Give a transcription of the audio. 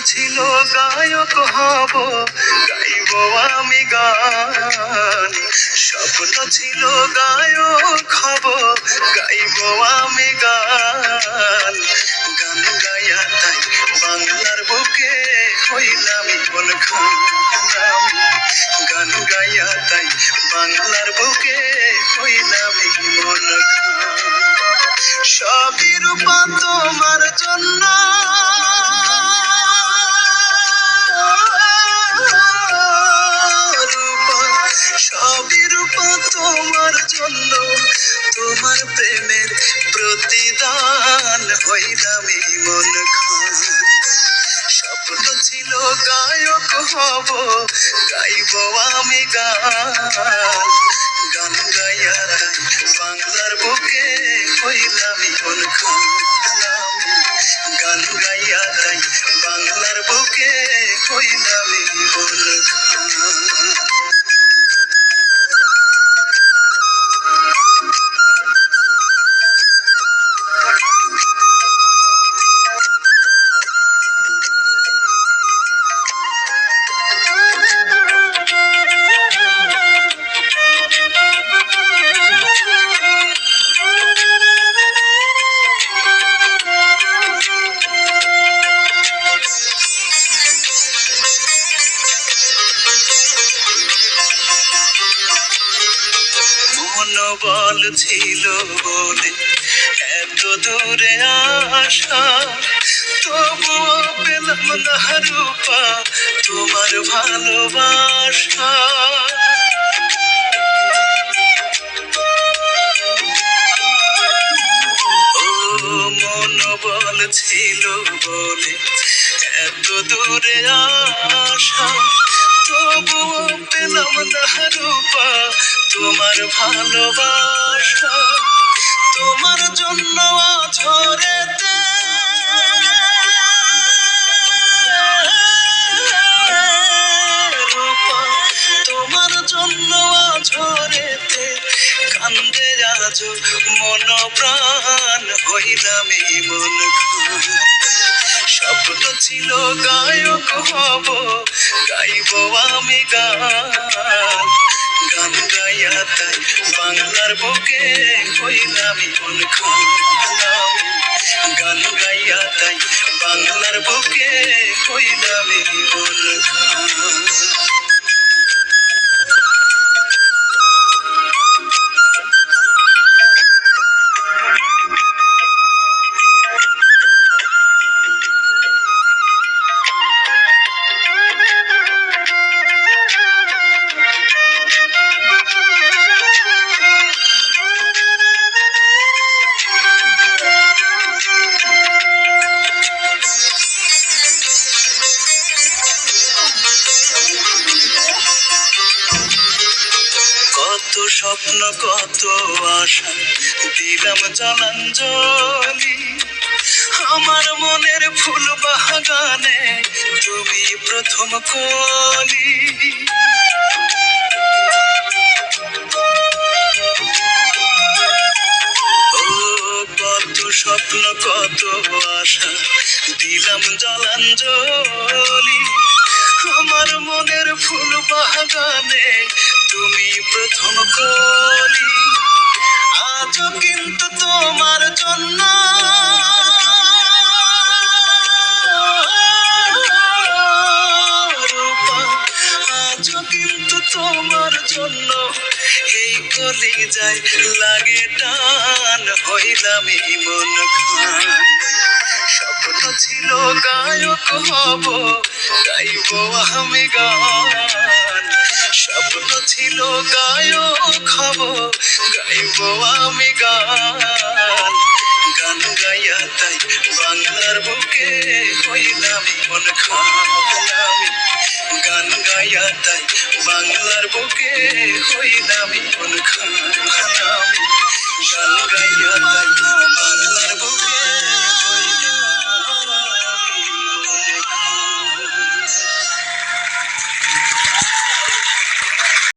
ছিল গায়ক হব, গাইব আমি গান। স্বপ্ন ছিল গায়ক হব, গাইব আমি গান। গান গাইয়া তাই বাংলার বুকে হইলাম মন খান। গান গাইয়া তাই বাংলার বুকে হইলাম মন খান। সবই রূপা তোমার জন্য, সবই রূপা তোমার জন্য, তোমার প্রেমের প্রতিদান হইলাম মন খান। স্বপ্ন ছিল গায়ক হব, গাইব আমি গান। গান গাইয়া তাই বাংলার বুকে হইলাম মন খান। গান গাইয়া তাই বাংলার বুকে হইলাম মন খান। মনোবল ছিল বলে এত দূরে আসা, তবুও পেলাম না রূপা তোমার ভালোবাসা। ও মনোবল ছিল বলে এত দূরে আসা, তবুও পেলাম না রূপা তোমার ভালোবাসা। তোমার জন্য ঝরেতে রূপা, তোমার জন্য ঝরেতে কান্দে আজ মন প্রাণ হইলাম মন খান। স্বপ্ন ছিল গায়ক হব, গাইব আমি গান। গান গাইয়া তাই বাংলার বুকে হইলাম মন খান। গান গাইয়া তাই বাংলার বুকে হইলাম মন খান। কত স্বপ্ন কত আশা দিলাম জলাঞ্জলি, আমার মনের ফুল বাগানে তুমি প্রথম কলি। ও কত স্বপ্ন কত আশা দিলাম জলাঞ্জলি, আমার মনের ফুল বাগানে তুমি প্রথম কলি। আজও কিন্তু তোমার জন্য, আজও কিন্তু তোমার জন্য এই কলিজায় লাগে টান হইলাম মন খান। স্বপ্ন ছিল গায়ক হব, গাইব আমি গান। স্বপ্ন ছিল গায়ক হব, গাইব আমি গান। গান গাইয়া তাই বাংলার বুকে হইলাম মন খান। গান গাইয়া তাই বাংলার বুকে হইলাম মন খান।